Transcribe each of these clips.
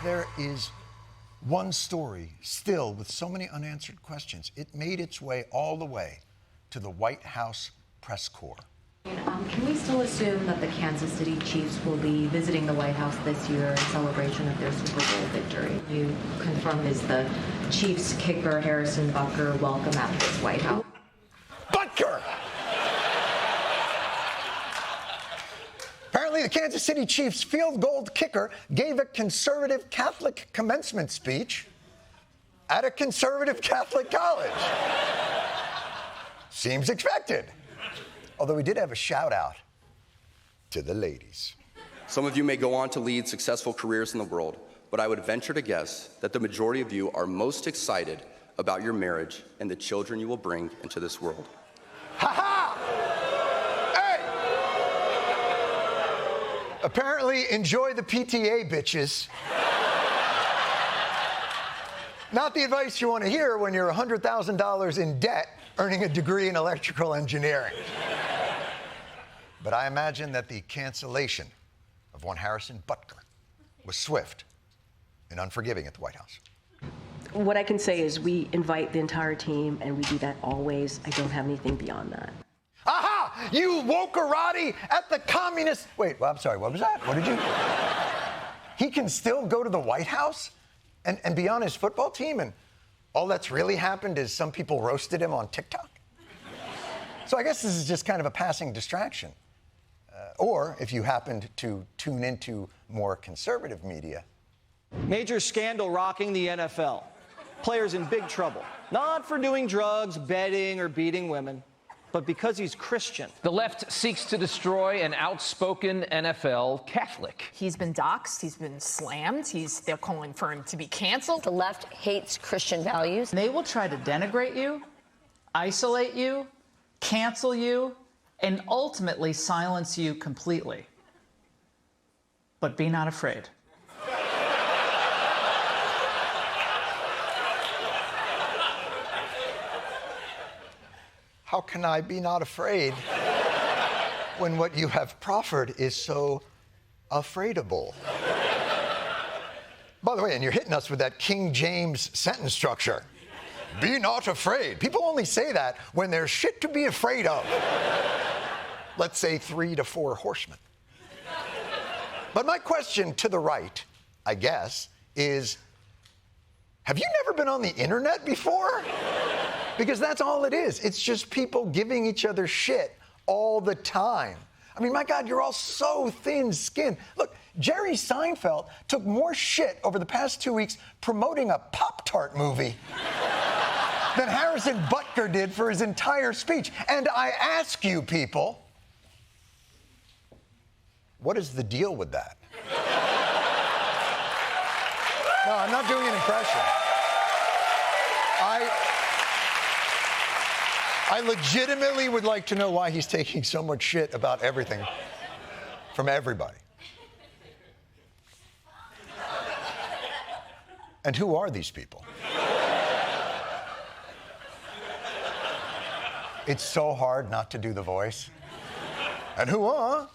there is one story still with so many unanswered questions, it made its way all the way to the White House press corps. Can we still assume that the Kansas City Chiefs will be visiting the White House this year in celebration of their Super Bowl victory? You confirmed, is the Chiefs kicker Harrison Butker welcome at this White House? Butker! Apparently, the Kansas City Chiefs field goal kicker gave a conservative Catholic commencement speech at a conservative Catholic college. Seems expected. Although we did have a shout out to the ladies. Some of you may go on to lead successful careers in the world, but I would venture to guess that the majority of you are most excited about your marriage and the children you will bring into this world. Ha ha! Hey! Apparently, enjoy the PTA, bitches. Not the advice you want to hear when you're $100,000 in debt earning a degree in electrical engineering. But I imagine that the cancellation of one Harrison Butker was swift and unforgiving at the White House. What I can say is we invite the entire team, and we do that always. I don't have anything beyond that. Aha! You wokerati at the communist... Wait, well, I'm sorry, what was that? What did you... He can still go to the White House and be on his football team, and all that's really happened is some people roasted him on TikTok? So I guess this is just kind of a passing distraction. Or, if you happened to tune into more conservative media... Major scandal rocking the NFL. Players in big trouble. Not for doing drugs, betting, or beating women, but because he's Christian. The left seeks to destroy an outspoken NFL Catholic. He's been doxxed, he's been slammed, they're calling for him to be canceled. The left hates Christian values. They will try to denigrate you, isolate you, cancel you, and ultimately silence you completely. But be not afraid. How can I be not afraid when what you have proffered is so afraidable? By the way, and you're hitting us with that King James sentence structure. Be not afraid. People only say that when there's shit to be afraid of. Let's say 3 to 4 horsemen. But my question to the right, I guess, is, have you never been on the internet before? Because that's all it is. It's just people giving each other shit all the time. I mean, my God, you're all so thin-skinned. Look, Jerry Seinfeld took more shit over the past 2 weeks promoting a Pop-Tart movie than Harrison Butker did for his entire speech. And I ask you people, what is the deal with that? No, I'm not doing an impression. I legitimately would like to know why he's taking so much shit about everything from everybody. And who are these people? It's so hard not to do the voice. And who are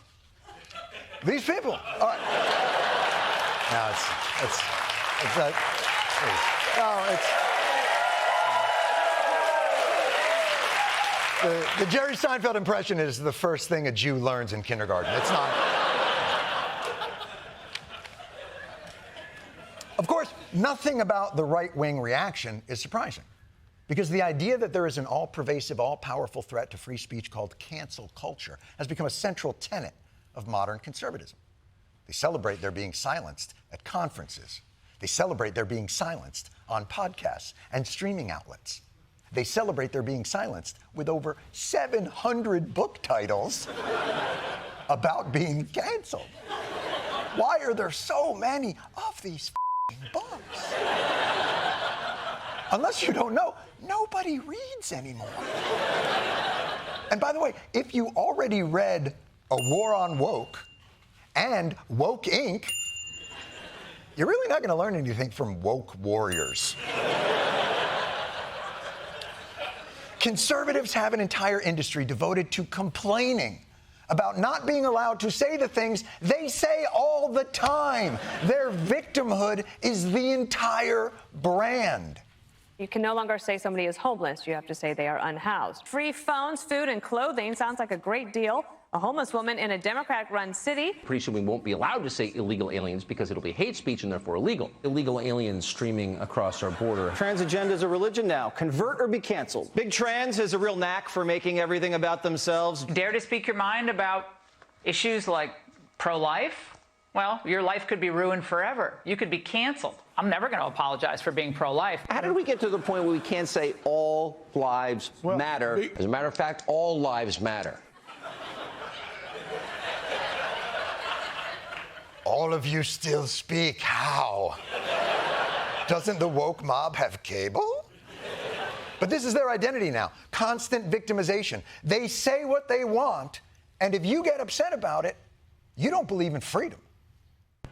these people? All right. No, the Jerry Seinfeld impression is the first thing a Jew learns in kindergarten. It's not. Of course, nothing about the right-wing reaction is surprising, because the idea that there is an all-pervasive, all-powerful threat to free speech called cancel culture has become a central tenet of modern conservatism. They celebrate their being silenced at conferences. They celebrate their being silenced on podcasts and streaming outlets. They celebrate their being silenced with over 700 book titles about being canceled. Why are there so many of these books? Unless you don't know, nobody reads anymore. And by the way, if you already read A War on Woke and Woke Inc., you're really not going to learn anything from woke warriors. Conservatives have an entire industry devoted to complaining about not being allowed to say the things they say all the time. Their victimhood is the entire brand. You can no longer say somebody is homeless. You have to say they are unhoused. Free phones, food, and clothing sounds like a great deal. A homeless woman in a Democrat-run city. Pretty soon we won't be allowed to say illegal aliens because it'll be hate speech and therefore illegal. Illegal aliens streaming across our border. Trans agenda is a religion now. Convert or be canceled. Big Trans has a real knack for making everything about themselves. Dare to speak your mind about issues like pro-life? Well, your life could be ruined forever. You could be canceled. I'm never going to apologize for being pro-life. How did we get to the point where we can't say all lives matter? As a matter of fact, all lives matter. All of you still speak. How? Doesn't the woke mob have cable? But this is their identity now. Constant victimization. They say what they want, and if you get upset about it, you don't believe in freedom.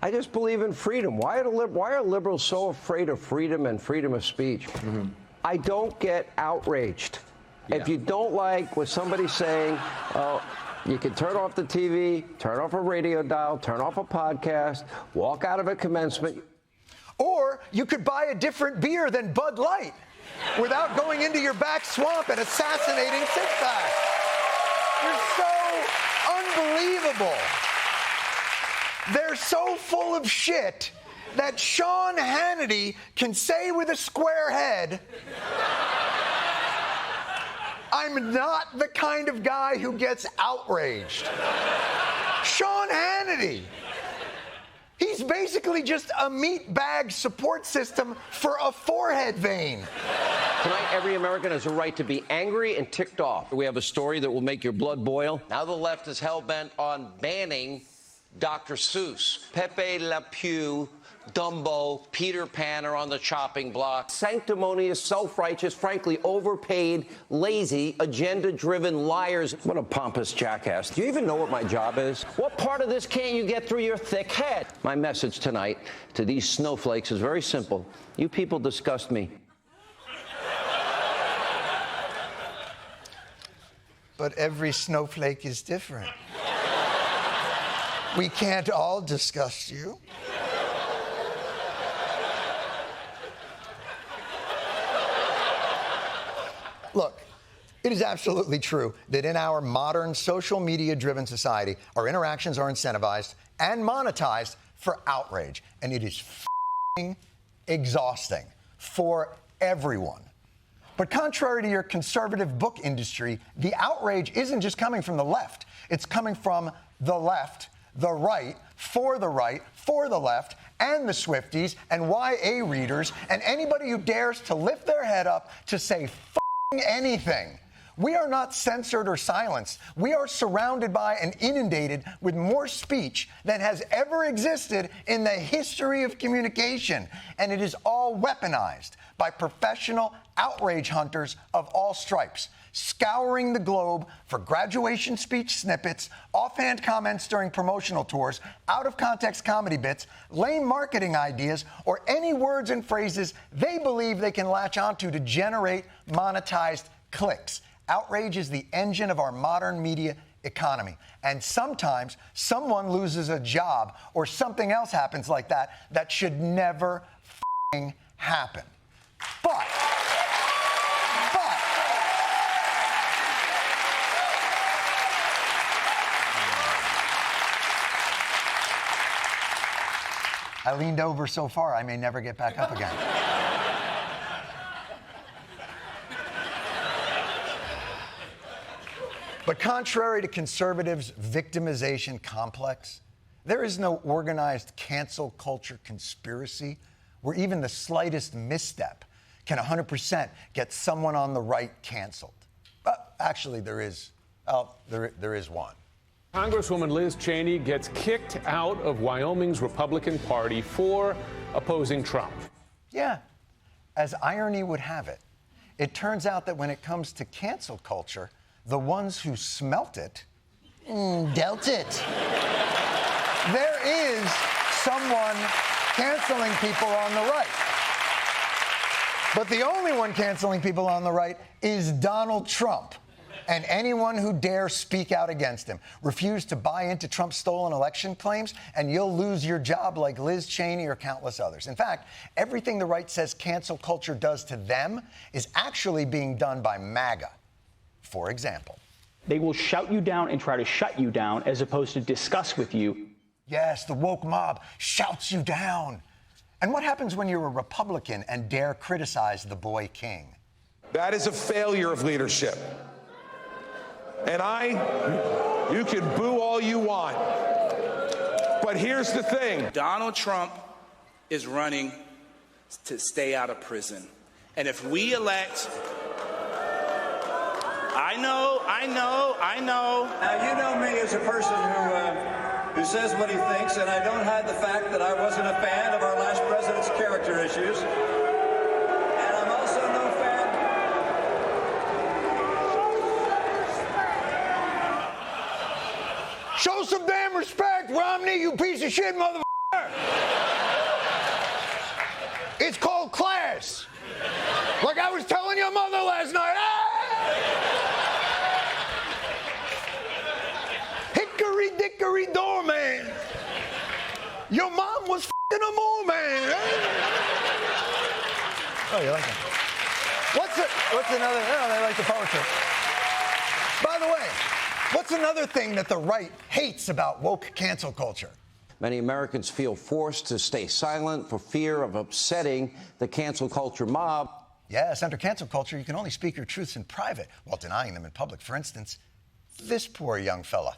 I just believe in freedom. Why are liberals so afraid of freedom and freedom of speech? Mm-hmm. I don't get outraged. Yeah. If you don't like what somebody's saying, you can turn off the TV, turn off a radio dial, turn off a podcast, walk out of a commencement. Or you could buy a different beer than Bud Light without going into your back swamp and assassinating six-packs. You're so unbelievable. They're so full of shit that Sean Hannity can say with a square head, I'm not the kind of guy who gets outraged. Sean Hannity. He's basically just a meat bag support system for a forehead vein. Tonight, every American has a right to be angry and ticked off. We have a story that will make your blood boil. Now the left is hell-bent on banning Dr. Seuss. Pepe Le Pew, Dumbo, Peter Pan are on the chopping block. Sanctimonious, self-righteous, frankly overpaid, lazy, agenda-driven liars. What a pompous jackass. Do you even know what my job is? What part of this can't you get through your thick head? My message tonight to these snowflakes is very simple. You people disgust me. But every snowflake is different. We can't all disgust you. Look, it is absolutely true that in our modern social media-driven society, our interactions are incentivized and monetized for outrage. And it is f***ing exhausting for everyone. But contrary to your conservative book industry, the outrage isn't just coming from the left. It's coming from the left, the right, for the left, and the Swifties, and YA readers, and anybody who dares to lift their head up to say anything. We are not censored or silenced. We are surrounded by and inundated with more speech than has ever existed in the history of communication. And it is all weaponized by professional outrage hunters of all stripes, scouring the globe for graduation speech snippets, offhand comments during promotional tours, out-of-context comedy bits, lame marketing ideas, or any words and phrases they believe they can latch onto to generate monetized clicks. Outrage is the engine of our modern media economy. And sometimes someone loses a job or something else happens like that that should never happen. But I leaned over so far I may never get back up again. But contrary to conservatives' victimization complex, there is no organized cancel culture conspiracy where even the slightest misstep can 100% get someone on the right canceled. Actually, there is one. Congresswoman Liz Cheney gets kicked out of Wyoming's Republican Party for opposing Trump. Yeah, as irony would have it, it turns out that when it comes to cancel culture, the ones who smelt it, dealt it. There is someone canceling people on the right. But the only one canceling people on the right is Donald Trump. And anyone who dares speak out against him, refuse to buy into Trump's stolen election claims, and you'll lose your job like Liz Cheney or countless others. In fact, everything the right says cancel culture does to them is actually being done by MAGA. For example, they will shout you down and try to shut you down as opposed to discuss with you. Yes, the woke mob shouts you down. And what happens when you're a Republican and dare criticize the boy king? That is a failure of leadership. And you can boo all you want. But here's the thing. Donald Trump is running to stay out of prison. And if we elect... I know. Now, you know me as a person who says what he thinks, and I don't hide the fact that I wasn't a fan of our last president's character issues. And I'm also no fan... Show some damn respect, Romney, you piece of shit motherfucker! It's called class. Like I was telling your mother last night. Hickory dickory doorman. Your mom was f***ing a mole man. Oh, you like that? What's another? Oh, they like the poetry. By the way, what's another thing that the right hates about woke cancel culture? Many Americans feel forced to stay silent for fear of upsetting the cancel culture mob. Yes, under cancel culture, you can only speak your truths in private while denying them in public. For instance, this poor young fella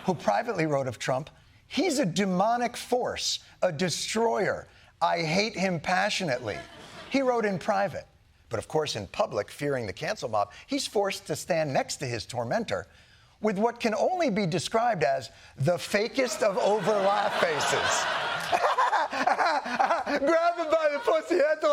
who privately wrote of Trump, he's a demonic force, a destroyer. I hate him passionately. He wrote in private. But of course, in public, fearing the cancel mob, he's forced to stand next to his tormentor with what can only be described as the fakest of overlap faces. Grab him by the pussy, that's the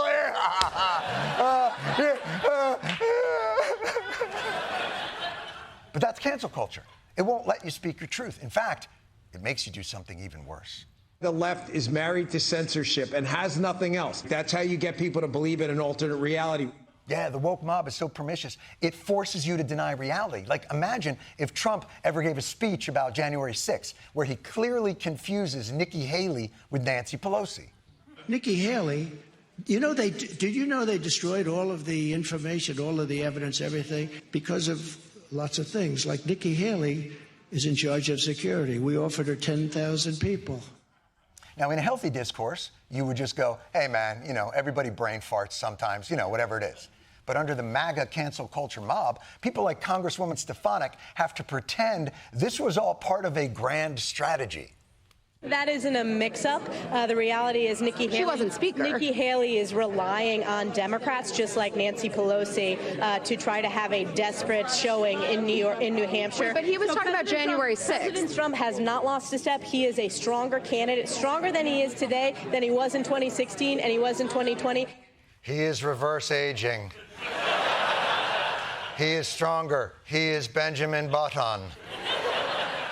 But that's cancel culture. It won't let you speak your truth. In fact, it makes you do something even worse. The left is married to censorship and has nothing else. That's how you get people to believe in an alternate reality. Yeah, the woke mob is so pernicious, it forces you to deny reality. Like, imagine if Trump ever gave a speech about January 6th, where he clearly confuses Nikki Haley with Nancy Pelosi. Nikki Haley, did you know they destroyed all of the information, all of the evidence, everything, because of lots of things? Like Nikki Haley is in charge of security. We offered her 10,000 people. Now, in a healthy discourse, you would just go, hey, man, everybody brain farts sometimes, whatever it is. But under the MAGA cancel culture mob, people like Congresswoman Stefanik have to pretend this was all part of a grand strategy. That isn't a mix-up. The reality is Nikki Haley... She wasn't Speaker. Nikki Haley is relying on Democrats, just like Nancy Pelosi, to try to have a desperate showing in New Hampshire. But he was talking about January 6th. President Trump has not lost a step. He is a stronger candidate, stronger than he is today, than he was in 2016 and he was in 2020. He is reverse aging. He is stronger. He is Benjamin Button.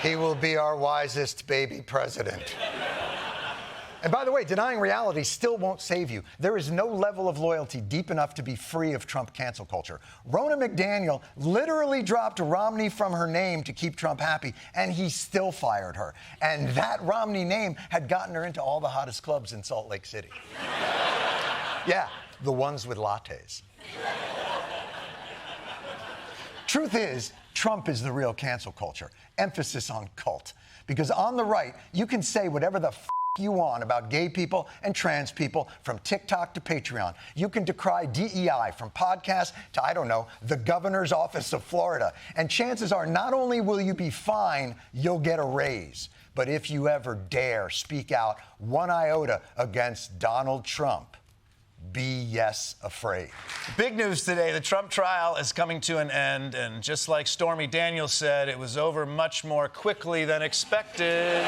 He will be our wisest baby president. And by the way, denying reality still won't save you. There is no level of loyalty deep enough to be free of Trump cancel culture. Ronna McDaniel literally dropped Romney from her name to keep Trump happy, and he still fired her. And that Romney name had gotten her into all the hottest clubs in Salt Lake City. Yeah, the ones with lattes. Truth is, Trump is the real cancel culture. Emphasis on cult. Because on the right, you can say whatever the you want about gay people and trans people from TikTok to Patreon. You can decry DEI from podcasts to, I don't know, the governor's office of Florida. And chances are not only will you be fine, you'll get a raise. But if you ever dare speak out one iota against Donald Trump, be afraid. Big news today. The Trump trial is coming to an end, and just like Stormy Daniels said, it was over much more quickly than expected.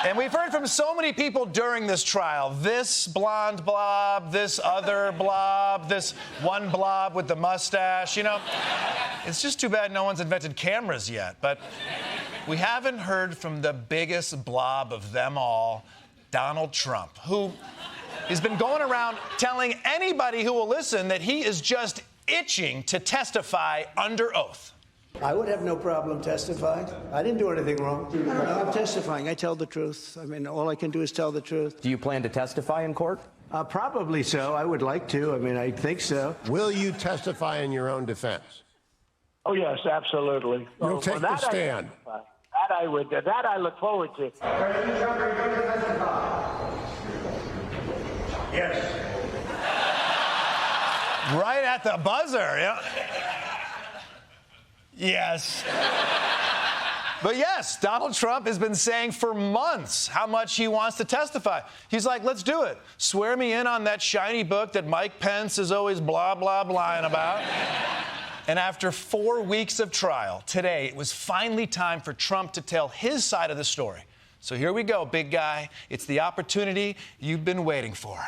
And we've heard from so many people during this trial. This blonde blob, this other blob, this one blob with the mustache. It's just too bad no one's invented cameras yet. But we haven't heard from the biggest blob of them all, Donald Trump, who He's been going around telling anybody who will listen that he is just itching to testify under oath. I would have no problem testifying. I didn't do anything wrong. I'm testifying. I tell the truth. I mean, all I can do is tell the truth. Do you plan to testify in court? Probably so. I would like to. I mean, I think so. Will you testify in your own defense? Oh, yes, absolutely. You'll take the stand. That I would. That I look forward to. President Trump, are you going to testify? Yes. Right at the buzzer, yeah. Yes. But yes, Donald Trump has been saying for months how much he wants to testify. He's like, let's do it. Swear me in on that shiny book that Mike Pence is always blah, blah, blahing about. And after 4 weeks of trial, today it was finally time for Trump to tell his side of the story. So here we go, big guy. It's the opportunity you've been waiting for.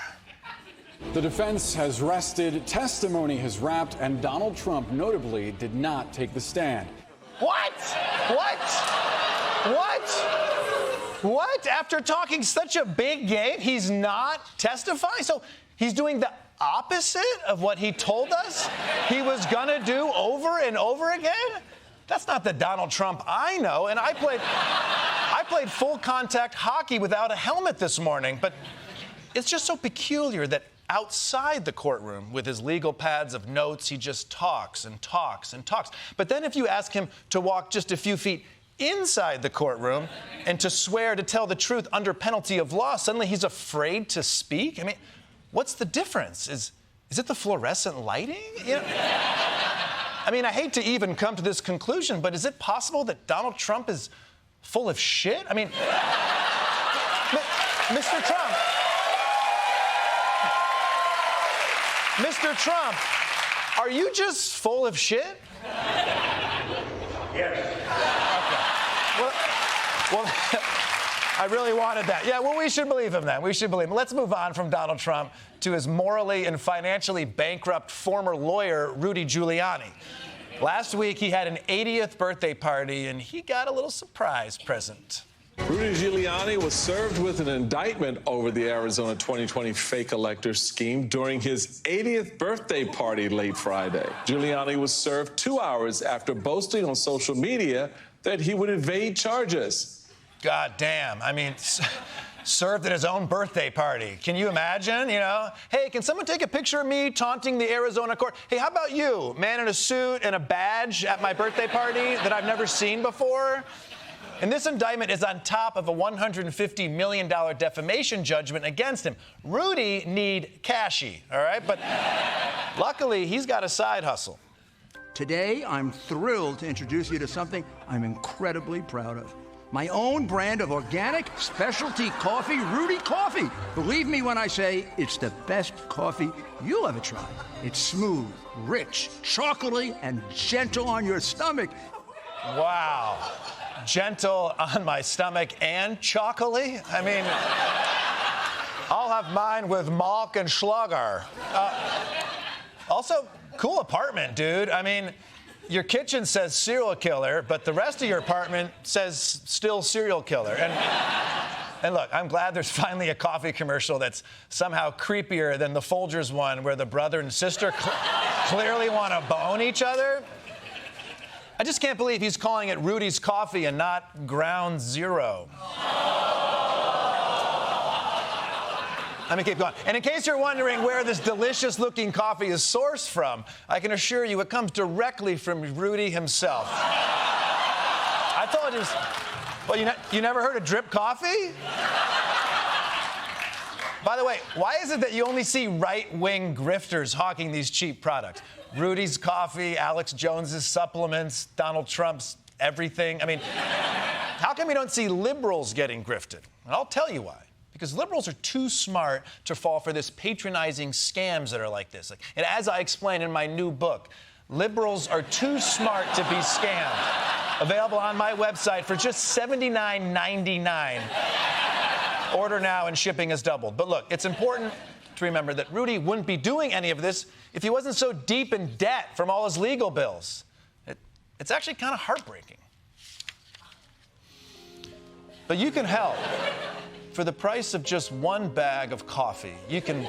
The defense has rested, testimony has wrapped, and Donald Trump notably did not take the stand. What? What? What? What? After talking such a big game, he's not testifying? So he's doing the opposite of what he told us he was gonna do over and over again? That's not the Donald Trump I know, and I played full contact hockey without a helmet this morning, but it's just so peculiar that outside the courtroom with his legal pads of notes, he just talks and talks and talks. But then if you ask him to walk just a few feet inside the courtroom and to swear to tell the truth under penalty of law, suddenly he's afraid to speak? I mean, what's the difference? Is it the fluorescent lighting? You know, I mean, I hate to even come to this conclusion, but is it possible that Donald Trump is full of shit? I mean, Mr. Trump. Mr. Trump, are you just full of shit? Yes. Okay. Well, I really wanted that. Yeah, well, we should believe him then. We should believe him. Let's move on from Donald Trump to his morally and financially bankrupt former lawyer, Rudy Giuliani. Last week, he had an 80th birthday party, and he got a little surprise present. Rudy Giuliani was served with an indictment over the Arizona 2020 fake elector scheme during his 80th birthday party late Friday. Giuliani was served 2 hours after boasting on social media that he would evade charges. God damn. I mean, served at his own birthday party. Can you imagine? You know, hey, can someone take a picture of me taunting the Arizona court? Hey, how about you, man in a suit and a badge at my birthday party that I've never seen before? And this indictment is on top of a $150 million defamation judgment against him. Rudy need cashy, all right? But luckily, he's got a side hustle. Today, I'm thrilled to introduce you to something I'm incredibly proud of. My own brand of organic specialty coffee, Rudy Coffee. Believe me when I say it's the best coffee you'll ever try. It's smooth, rich, chocolatey, and gentle on your stomach. Wow. Gentle on my stomach and chocolatey? I mean, I'll have mine with Malk and Schlager. Also, cool apartment, dude. I mean, your kitchen says serial killer, but the rest of your apartment says still serial killer. And look, I'm glad there's finally a coffee commercial that's somehow creepier than the Folgers one where the brother and sister clearly want to bone each other. I just can't believe he's calling it Rudy's Coffee and not Ground Zero. Let me keep going. And in case you're wondering where this delicious-looking coffee is sourced from, I can assure you it comes directly from Rudy himself. I told you. Well, you never heard of drip coffee? By the way, why is it that you only see right-wing grifters hawking these cheap products? Rudy's Coffee, Alex Jones's supplements, Donald Trump's everything. I mean, how come we don't see liberals getting grifted? And I'll tell you why. Because liberals are too smart to fall for this patronizing scams that are like this. And as I explain in my new book, liberals are too smart to be scammed. Available on my website for just $79.99. Order now and shipping is doubled. But look, it's important to remember that Rudy wouldn't be doing any of this if he wasn't so deep in debt from all his legal bills. It's actually kind of heartbreaking. But you can help. For the price of just one bag of coffee, you can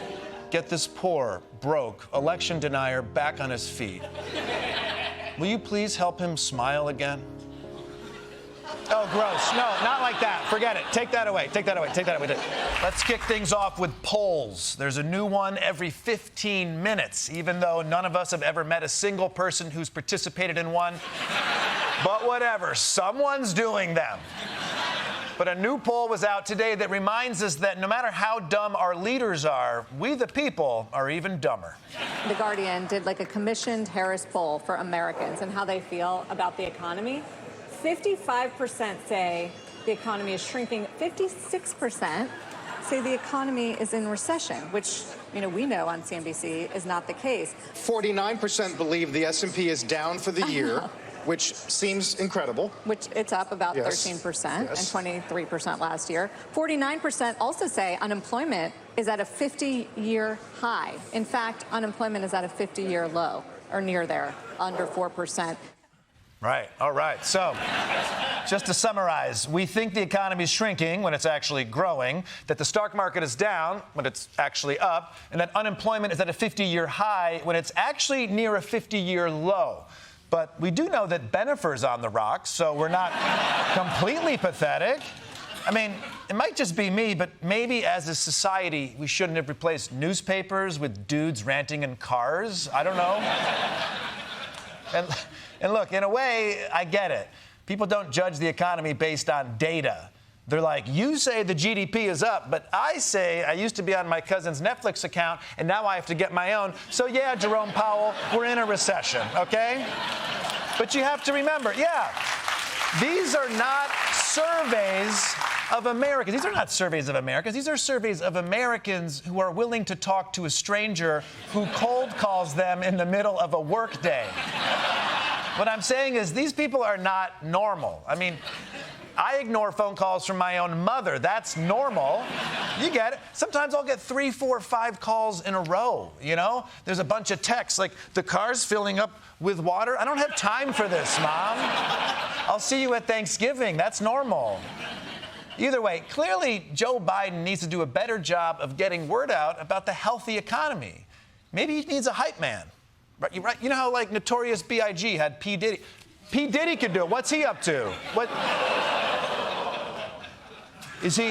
get this poor, broke, election denier back on his feet. Will you please help him smile again? Oh, gross. No, not like that. Forget it. Take that away. Take that away. Take that away. Let's kick things off with polls. There's a new one every 15 minutes, even though none of us have ever met a single person who's participated in one. But whatever. Someone's doing them. But a new poll was out today that reminds us that no matter how dumb our leaders are, we the people are even dumber. The Guardian did like a commissioned Harris poll for Americans and how they feel about the economy. 55% say the economy is shrinking. 56% say the economy is in recession, which, you know, we know on CNBC is not the case. 49% believe the S&P is down for the year. Which seems incredible. Which it's up about 13% Yes. and 23% last year. 49% also say unemployment is at a 50-year high. In fact, unemployment is at a 50-year low, or near there, under 4%. Right. All right. So, just to summarize, we think the economy is shrinking when it's actually growing, that the stock market is down when it's actually up, and that unemployment is at a 50-year high when it's actually near a 50-year low. But we do know that Bennifer's on the rocks, so we're not completely pathetic. I mean, it might just be me, but maybe as a society, we shouldn't have replaced newspapers with dudes ranting in cars. I don't know. And look, in a way, I get it. People don't judge the economy based on data. They're like, you say the GDP is up, but I say I used to be on my cousin's Netflix account, and now I have to get my own. So yeah, Jerome Powell, we're in a recession, okay? But you have to remember, yeah, these are not surveys of Americans. These are not surveys of Americans. These are surveys of Americans who are willing to talk to a stranger who cold calls them in the middle of a workday. What I'm saying is these people are not normal. I mean, I ignore phone calls from my own mother. That's normal. You get it. Sometimes I'll get 3, 4, 5 calls in a row, you know? There's a bunch of texts like, the car's filling up with water. I don't have time for this, Mom. I'll see you at Thanksgiving. That's normal. Either way, clearly Joe Biden needs to do a better job of getting word out about the healthy economy. Maybe he needs a hype man. Right? You know how, like, Notorious B.I.G. had P. Diddy? P. Diddy could do it. What's he up to? What... Is he...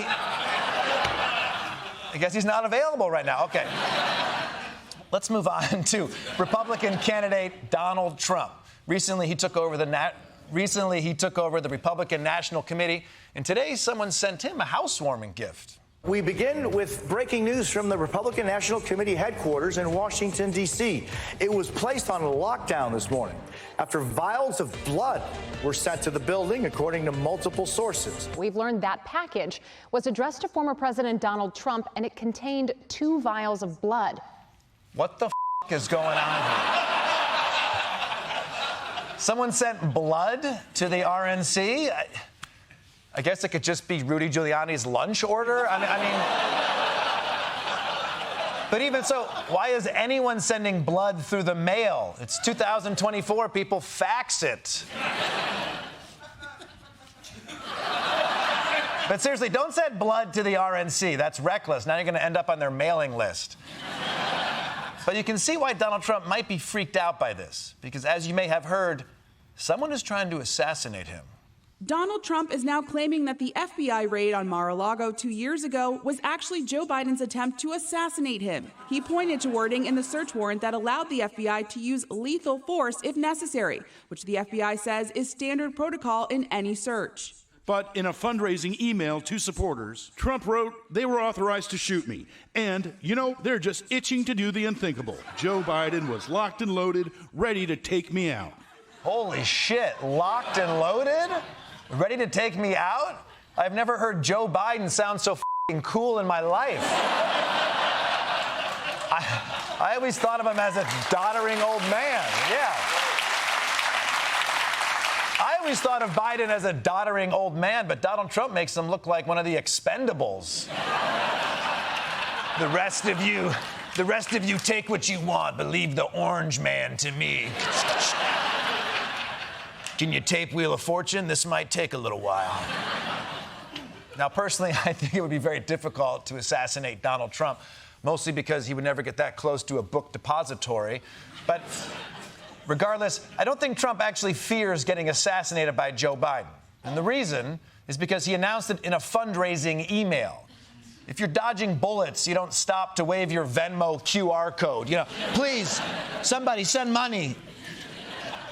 I guess he's not available right now. Okay. Let's move on to Republican candidate Donald Trump. Recently, he took over the Republican National Committee, and today someone sent him a housewarming gift. We begin with breaking news from the Republican National Committee headquarters in Washington, D.C. It was placed on lockdown this morning after vials of blood were sent to the building, according to multiple sources. We've learned that package was addressed to former President Donald Trump, and it contained 2 vials of blood. What the is going on here? Someone sent blood to the RNC? I guess it could just be Rudy Giuliani's lunch order. I mean, but even so, why is anyone sending blood through the mail? It's 2024. People fax it. But seriously, don't send blood to the RNC. That's reckless. Now you're going to end up on their mailing list. But you can see why Donald Trump might be freaked out by this, because as you may have heard, someone is trying to assassinate him. Donald Trump is now claiming that the FBI raid on Mar-a-Lago 2 years ago was actually Joe Biden's attempt to assassinate him. He pointed to wording in the search warrant that allowed the FBI to use lethal force if necessary, which the FBI says is standard protocol in any search. But in a fundraising email to supporters, Trump wrote they were authorized to shoot me. And, you know, they're just itching to do the unthinkable. Joe Biden was locked and loaded, ready to take me out. Holy shit, locked and loaded? Ready to take me out? I've never heard Joe Biden sound so f***ing cool in my life. I always thought of him as a doddering old man. Yeah. I always thought of Biden as a doddering old man, but Donald Trump makes him look like one of the Expendables. The rest of you take what you want, but leave the orange man to me. Can you tape Wheel of Fortune? This might take a little while. Now, personally, I think it would be very difficult to assassinate Donald Trump, mostly because he would never get that close to a book depository. But regardless, I don't think Trump actually fears getting assassinated by Joe Biden. And the reason is because he announced it in a fundraising email. If you're dodging bullets, you don't stop to wave your Venmo QR code. You know, please, somebody send money.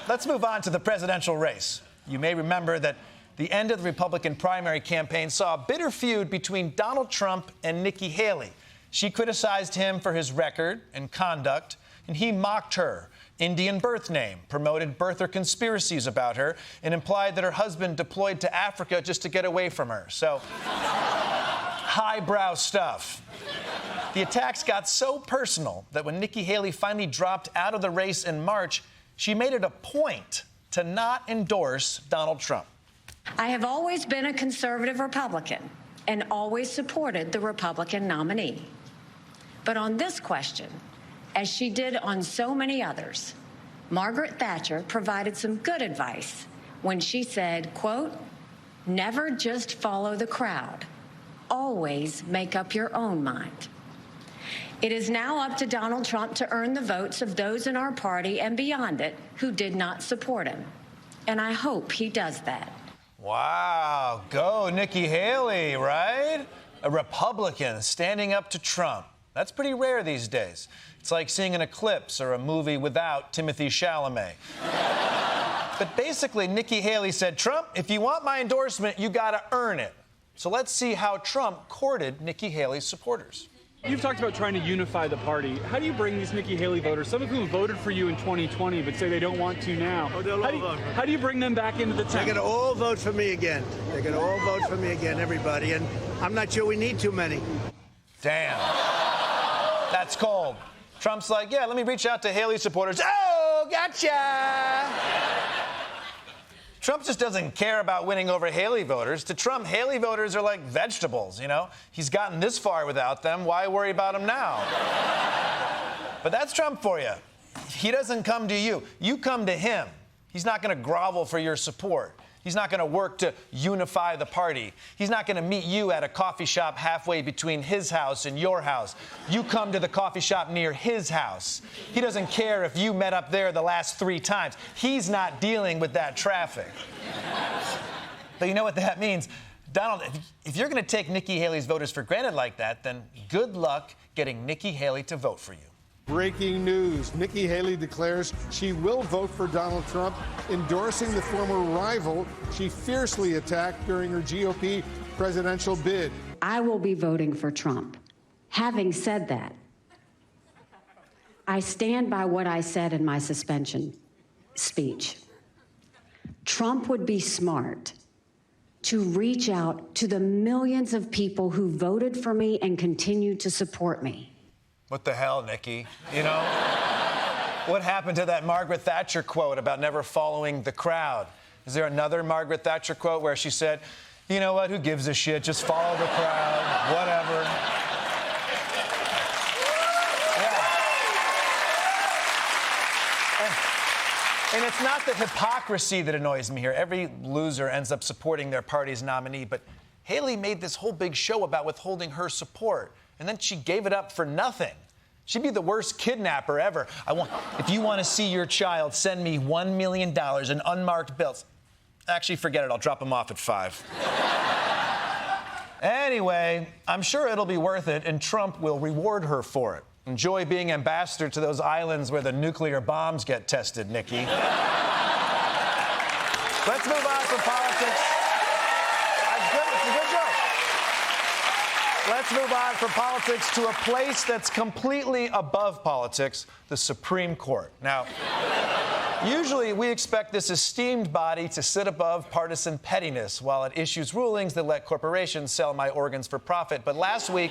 Let's move on to the presidential race. You may remember that the end of the Republican primary campaign saw a bitter feud between Donald Trump and Nikki Haley. She criticized him for his record and conduct, and he mocked her Indian birth name, promoted birther conspiracies about her, and implied that her husband deployed to Africa just to get away from her. So, highbrow stuff. The attacks got so personal that when Nikki Haley finally dropped out of the race in March, she made it a point to not endorse Donald Trump. I have always been a conservative Republican and always supported the Republican nominee. But on this question, as she did on so many others, Margaret Thatcher provided some good advice when she said, quote, "Never just follow the crowd. Always make up your own mind." It is now up to Donald Trump to earn the votes of those in our party and beyond it who did not support him. And I hope he does that. Wow, go Nikki Haley, right? A Republican standing up to Trump. That's pretty rare these days. It's like seeing an eclipse or a movie without Timothée Chalamet. But basically, Nikki Haley said, Trump, if you want my endorsement, you gotta earn it. So let's see how Trump courted Nikki Haley's supporters. You've talked about trying to unify the party. How do you bring these Nikki Haley voters, some of whom voted for you in 2020 but say they don't want to now, how do you bring them back into the tent? They're going to all vote for me again. They're going to all vote for me again, everybody. And I'm not sure we need too many. Damn. That's cold. Trump's like, yeah, let me reach out to Haley supporters. Oh, gotcha. Trump just doesn't care about winning over Haley voters. To Trump, Haley voters are like vegetables, you know? He's gotten this far without them. Why worry about them now? But that's Trump for you. He doesn't come to you. You come to him. He's not going to grovel for your support. He's not going to work to unify the party. He's not going to meet you at a coffee shop halfway between his house and your house. You come to the coffee shop near his house. He doesn't care if you met up there the last 3 times. He's not dealing with that traffic. But you know what that means? Donald, if you're going to take Nikki Haley's voters for granted like that, then good luck getting Nikki Haley to vote for you. Breaking news. Nikki Haley declares she will vote for Donald Trump, endorsing the former rival she fiercely attacked during her GOP presidential bid. I will be voting for Trump. Having said that, I stand by what I said in my suspension speech. Trump would be smart to reach out to the millions of people who voted for me and continue to support me. What the hell, Nikki? You know? What happened to that Margaret Thatcher quote about never following the crowd? Is there another Margaret Thatcher quote where she said, you know what, who gives a shit? Just follow the crowd, whatever. Yeah. And it's not the hypocrisy that annoys me here. Every loser ends up supporting their party's nominee, but Haley made this whole big show about withholding her support. And then she gave it up for nothing. She'd be the worst kidnapper ever. If you want to see your child, send me $1 million in unmarked bills. Actually, forget it. I'll drop them off at 5. Anyway, I'm sure it'll be worth it, and Trump will reward her for it. Enjoy being ambassador to those islands where the nuclear bombs get tested, Nikki. Let's move on from politics. That's good. It's a good joke. Let's move on from politics to a place that's completely above politics, the Supreme Court. Now, usually we expect this esteemed body to sit above partisan pettiness while it issues rulings that let corporations sell my organs for profit. But last week,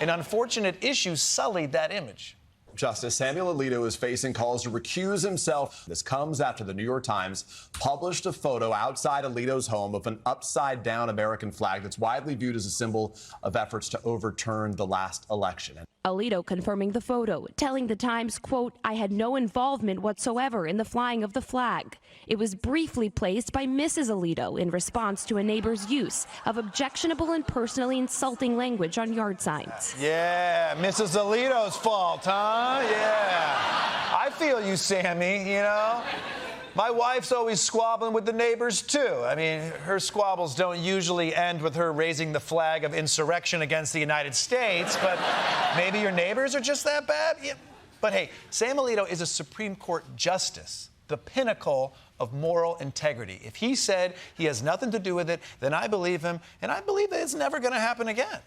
an unfortunate issue sullied that image. Justice Samuel Alito is facing calls to recuse himself. This comes after the New York Times published a photo outside Alito's home of an upside-down American flag that's widely viewed as a symbol of efforts to overturn the last election. Alito confirming the photo, telling The Times, quote, "I had no involvement whatsoever in the flying of the flag. It was briefly placed by Mrs. Alito in response to a neighbor's use of objectionable and personally insulting language on yard signs." Yeah, Mrs. Alito's fault, huh? Yeah. I feel you, Sammy, you know? My wife's always squabbling with the neighbors, too. I mean, her squabbles don't usually end with her raising the flag of insurrection against the United States, but maybe your neighbors are just that bad? Yeah. But hey, Sam Alito is a Supreme Court justice, the pinnacle of moral integrity. If he said he has nothing to do with it, then I believe him, and I believe that it's never going to happen again.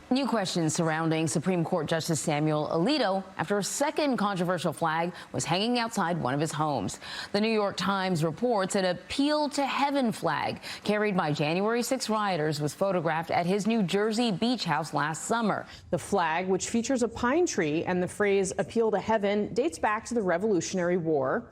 New questions surrounding Supreme Court Justice Samuel Alito after a second controversial flag was hanging outside one of his homes. The New York Times reports an Appeal to Heaven flag carried by January 6 rioters was photographed at his New Jersey beach house last summer. The flag, which features a pine tree and the phrase "Appeal to Heaven," dates back to the Revolutionary War.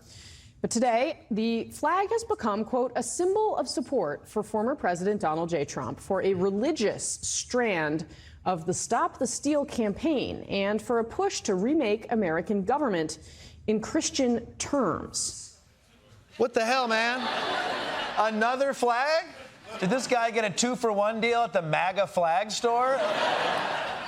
But today, the flag has become, quote, "a symbol of support for former President Donald J. Trump for a religious strand of the Stop the Steal campaign and for a push to remake American government in Christian terms." What the hell, man? Another flag? Did this guy get a 2-for-1 deal at the MAGA flag store?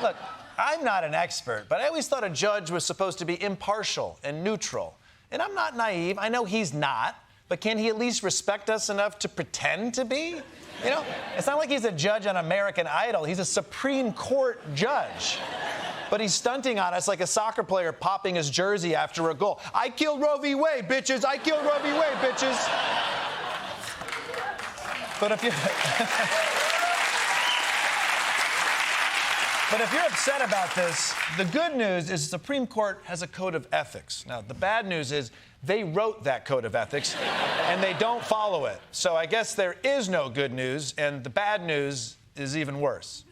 Look, I'm not an expert, but I always thought a judge was supposed to be impartial and neutral. And I'm not naive. I know he's not. But can he at least respect us enough to pretend to be? You know, it's not like he's a judge on American Idol. He's a Supreme Court judge. But he's stunting on us like a soccer player popping his jersey after a goal. I killed Roe v. Wade, bitches. I killed Roe v. Wade, bitches. But if you... But if you're upset about this, the good news is the Supreme Court has a code of ethics. Now, the bad news is they wrote that code of ethics, and they don't follow it. So I guess there is no good news, and the bad news is even worse.